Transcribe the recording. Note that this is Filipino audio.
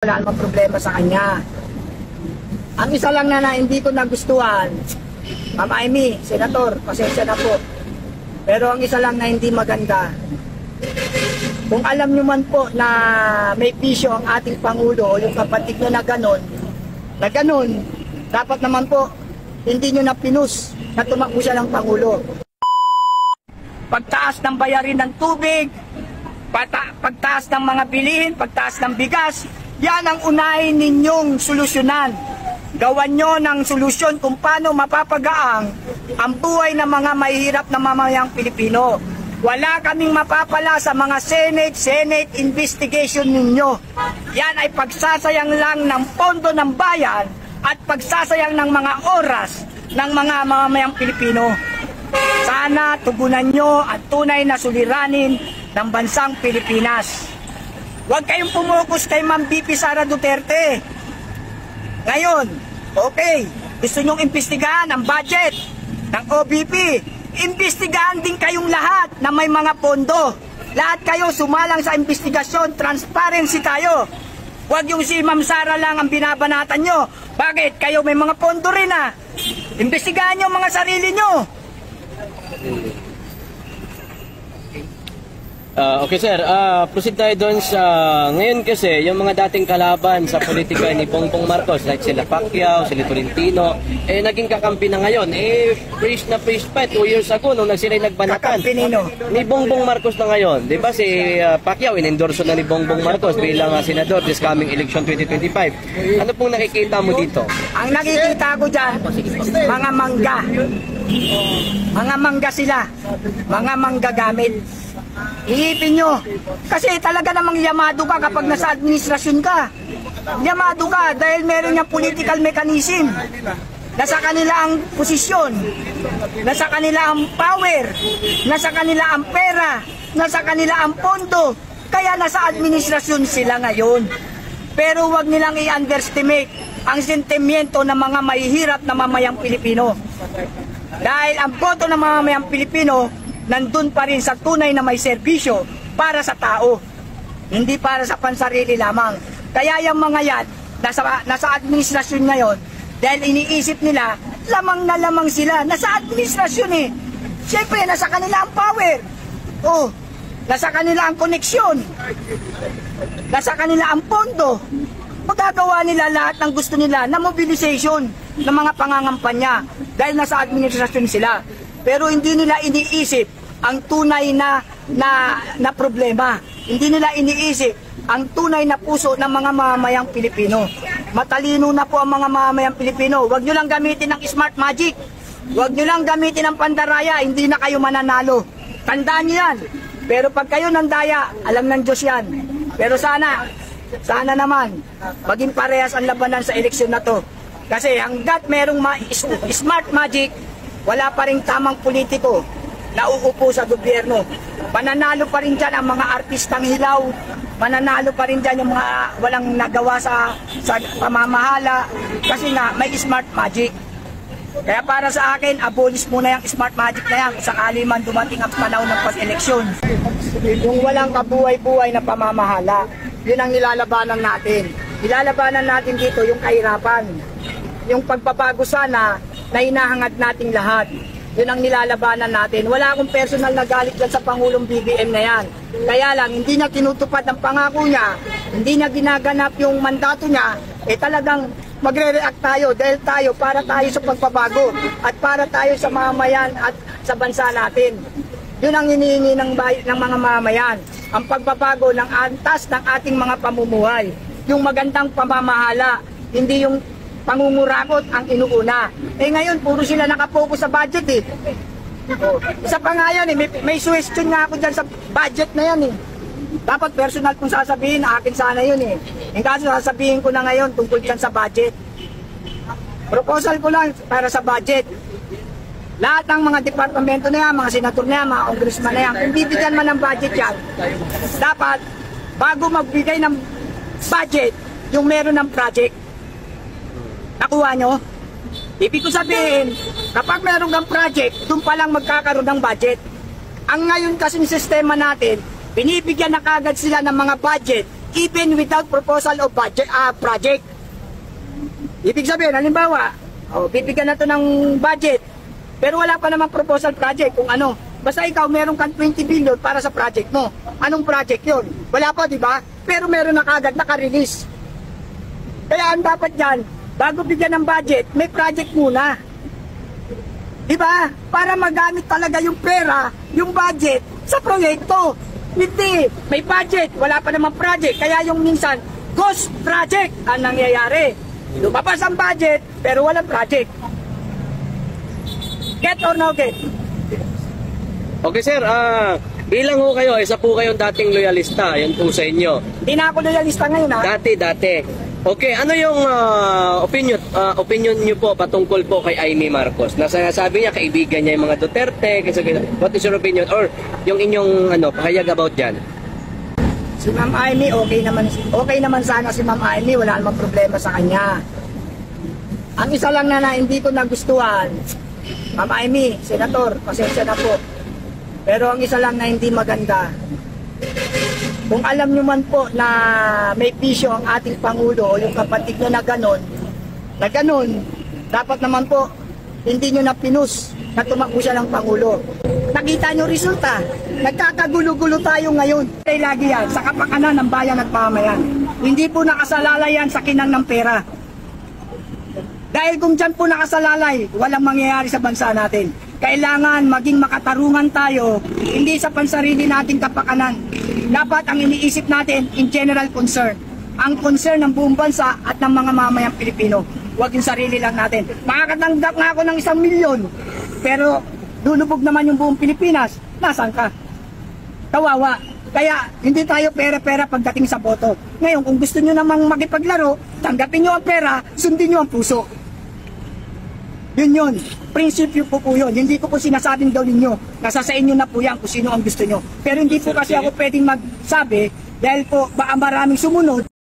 Wala namang problema sa kanya. Ang isa lang na hindi ko nagustuhan, Ma'am Amy, Senator, pasensya na po. Pero ang isa lang na hindi maganda, kung alam nyo man po na may pisyo ang ating Pangulo o yung kapatid nyo na ganon, dapat naman po hindi nyo na pinus na tumakbo siya ng Pangulo. Pagtaas ng bayarin ng tubig, pagtaas ng mga bilihin, pagtaas ng bigas, yan ang unahin ninyong solusyonan. Gawan nyo ng solusyon kung paano mapapagaang ang buhay ng mga mahihirap na mamamayang Pilipino. Wala kaming mapapala sa mga Senate investigation ninyo. Yan ay pagsasayang lang ng pondo ng bayan at pagsasayang ng mga oras ng mga mamamayang Pilipino. Sana tugunan nyo at tunay na suliranin ng bansang Pilipinas. Huwag kayong pumukus kay Ma'am VP Sara Duterte. Ngayon, okay, gusto nyong imbestigahan ang budget ng OBP. Imbestigahan din kayong lahat na may mga pondo. Lahat kayo sumalang sa investigasyon, transparency tayo. Huwag yung si Ma'am Sara lang ang binabanatan nyo. Bakit? Kayo may mga pondo rin ah. Imbestigahan nyo mga sarili nyo. Okay sir, proceed tayo doon sa ngayon kasi yung mga dating kalaban sa politika ni Bongbong Marcos like sila Pacquiao, sila Tolentino, naging kakampi na ngayon. Praise na praise pa 2 years ago nung sila'y nagbanatan. Ni Bongbong Marcos na ngayon, di ba si Pacquiao inendorso na ni Bongbong Marcos bilang senador this coming election 2025. Ano pong nakikita mo dito? Ang nakikita ko dyan, mga mangga. Mga mangga sila, mga manggagamit. Iipin nyo. Kasi talaga namang yamado ka kapag nasa administrasyon ka. Yamado ka dahil meron niyang political mechanism. Nasa kanila ang posisyon. Nasa kanila ang power. Nasa kanila ang pera. Nasa kanila ang pondo. Kaya nasa administrasyon sila ngayon. Pero wag nilang i-underestimate ang sentimiento ng mga mahihirap na mamayang Pilipino. Dahil ang boto ng mamayang Pilipino nandun pa rin sa tunay na may serbisyo para sa tao, hindi para sa pansarili lamang. Kaya yung mga yan, nasa administrasyon ngayon, dahil iniisip nila, lamang na lamang sila, nasa administrasyon eh. Siyempre, nasa kanila ang power. Oh, nasa kanila ang koneksyon. Nasa kanila ang pondo. Magagawa nila lahat ng gusto nila na mobilization ng mga pangangampanya dahil nasa administrasyon sila. Pero hindi nila iniisip ang tunay na problema. Hindi nila iniisip ang tunay na puso ng mga mamamayang Pilipino. Matalino na po ang mga mamamayang Pilipino. Huwag nyo lang gamitin ng smart magic. Huwag nyo lang gamitin ng pandaraya. Hindi na kayo mananalo. Tandaan nyo yan. Pero pag kayo nandaya, alam ng Diyos yan. Pero sana naman, maging parehas ang labanan sa eleksyon na to. Kasi hanggat merong smart magic, wala pa rin tamang politiko na uupo sa gobyerno. Mananalo pa rin dyan ang mga artistang hilaw. Mananalo pa rin dyan yung mga walang nagawa sa pamamahala. Kasi nga may smart magic. Kaya para sa akin, abolish muna yung smart magic na yan kung sakali man dumating ang panahon ng pag-eleksyon. Yung walang kabuhay-buhay na pamamahala, yun ang nilalabanan natin. Nilalabanan natin dito yung kahirapan. Yung pagbabago sana na hinahangad nating lahat. Yun ang nilalabanan natin. Wala akong personal na galit dyan sa Pangulong BBM na yan. Kaya lang, hindi niya tinutupad ang pangako niya, hindi niya ginaganap yung mandato niya, talagang magre-react tayo dahil para tayo sa pagbabago at para tayo sa mamamayan at sa bansa natin. Yun ang hinihingi ng mga mamamayan. Ang pagbabago ng antas ng ating mga pamumuhay. Yung magandang pamamahala, hindi yung pangungurakot ang inuuna. Ngayon, puro sila nakapokus sa budget eh. Isa pa nga yan eh, may suggestion nga ako dyan sa budget na yan eh. Dapat personal kung sasabihin, akin sana yun eh. Yung kaso sasabihin ko na ngayon tungkol dyan sa budget. Proposal ko lang para sa budget. Lahat ng mga departamento na yan, mga senator na yan, mga congressman na yan, kung bibigyan man ng budget yan, dapat bago magbigay ng budget, yung meron ng project. Nakuha nyo? Ibig ko sabihin, kapag meron kang project, doon pa lang magkakaroon ng budget. Ang ngayon kasing sistema natin, binibigyan na kagad sila ng mga budget even without proposal of budget, project. Ibig sabihin, halimbawa, bibigyan na to ng budget, pero wala pa namang proposal project kung ano. Basta ikaw, meron kang 20 billion para sa project mo. Anong project yon? Wala pa, di ba? Pero meron na kagad, naka-release. Kaya ang dapat dyan, bago bigyan ng budget, may project muna. Di ba? Para magamit talaga yung pera, yung budget, sa proyekto. Hindi, may budget, wala pa namang project. Kaya yung minsan, ghost project ang nangyayari. Lumabas ang budget, pero walang project. Get or no get? Okay sir, bilang ho kayo, isa po kayong dating loyalista, yan po sa inyo. Hindi na ako loyalista ngayon, ha? Dati. Okay, ano yung opinion niyo po patungkol po kay Amy Marcos? Nasasabi niya, kaibigan niya yung mga Duterte, what is your opinion? Or yung inyong pahayag about dyan? Si Ma'am Amy, okay naman sana si Ma'am Amy, wala namang problema sa kanya. Ang isa lang na hindi ko nagustuhan, Ma'am Amy, Senator, pasensya na po. Pero ang isa lang na hindi maganda, kung alam nyo man po na may pisyo ang ating Pangulo o yung kapatid nyo na ganon, dapat naman po, hindi nyo na pinus na tumakbo siya ng Pangulo. Nakita nyo resulta, nagkakagulo-gulo tayo ngayon. Ay lagi yan, sa kapakanan ng bayan at pamayan. Hindi po nakasalalay yan sa kinang ng pera. Dahil kung dyan po nakasalalay, walang mangyayari sa bansa natin. Kailangan maging makatarungan tayo, hindi sa pansarili nating kapakanan. Dapat ang iniisip natin in general concern. Ang concern ng buong bansa at ng mga mamayang Pilipino. Huwag yung sarili lang natin. Makakatanggap nga ako ng 1 milyon, pero lulubog naman yung buong Pilipinas. Nasaan ka? Kawawa. Kaya hindi tayo pera-pera pagdating sa boto. Ngayon, kung gusto nyo namang makipaglaro, tanggapin nyo ang pera, sundin nyo ang puso. Yun. Prinsipyo po yun. Hindi ko po sinasabing daw ninyo. Nasa sa inyo na po yan kung sino ang gusto nyo. Pero hindi po kasi ako pwedeng magsabi dahil po baka maraming sumunod.